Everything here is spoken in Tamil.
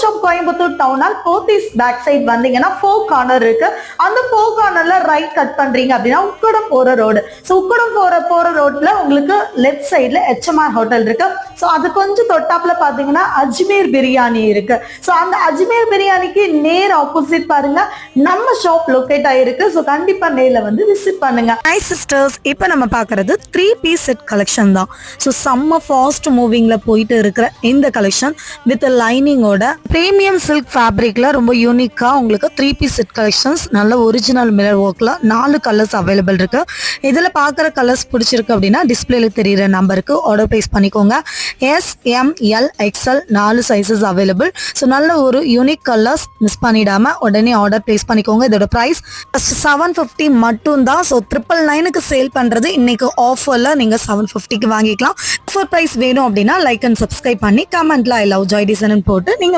ஷாப் கோயம்புத்தூர் டவுனால் போத்தீஸ் பேக் சைட் வந்தீங்கன்னா 4 கார்னர் இருக்கு. அந்த 4 கார்னர்ல ரைட் கட் பண்றீங்க அப்படின்னா உக்கடம் போற ரோடு. ஸோ உக்கடம் போற ரோட்ல உங்களுக்கு லெஃப்ட் சைட்ல HMR ஹோட்டல் இருக்கு. ஸோ அது கொஞ்சம் தொட்டாப்புல பாத்தீங்கன்னா அஜ்மீர் பிரியாணி இருக்கு. ஸோ அந்த அஜ்மீர் பிரியாணிக்கு நேர் ஆப்போசிட் பாருங்க நம்ம ஷாப் லொகேட் ஆயிருக்கு. ஸோ கண்டிப்பா நேர்ல வந்து விசிட் பண்ணுங்க. ஹை சிஸ்டர்ஸ், இப்போ நம்ம பார்க்கறது 3 பீஸ் செட் கலெக்ஷன் தான். ஸோ செம்ம ஃபாஸ்ட் மூவிங்ல போயிட்டு இருக்கிற இந்த கலெக்ஷன் வித் லைனிங்கோட பிரீமியம் சில்க் ஃபேப்ரிக்ல ரொம்ப யூனிக்கா உங்களுக்கு 3 பீஸ் செட் கலெக்ஷன்ஸ் நல்ல ஒரிஜினல் மிரர் ஒர்க்ல 4 கலர்ஸ் அவைலபிள் இருக்கு. இதுல பார்க்குற கலர்ஸ் பிடிச்சிருக்கு அப்படின்னா டிஸ்பிளேல தெரியுற நம்பருக்கு ஆர்டர் பிளேஸ் பண்ணிக்கோங்க. SML XL 4 sizes available. So நல்ல ஒரு யூனிக் கலர்ஸ் மிஸ் பண்ணிடாம உடனே ஆர்டர் பிளேஸ் பண்ணிக்கோங்க. இதோட பிரைஸ் 750 மட்டும் தான். ஸோ 999க்கு சேல் பண்றது இன்னைக்கு ஆஃபர்ல நீங்க 750க்கு வாங்கிக்கலாம். ஆஃபர் பிரைஸ் வேணும் அப்படின்னா லைக் அண்ட் சப்ஸ்கிரைப் பண்ணி கமெண்ட்ல ஐ லவ் ஜாய் டிசைன் போட்டு நீங்க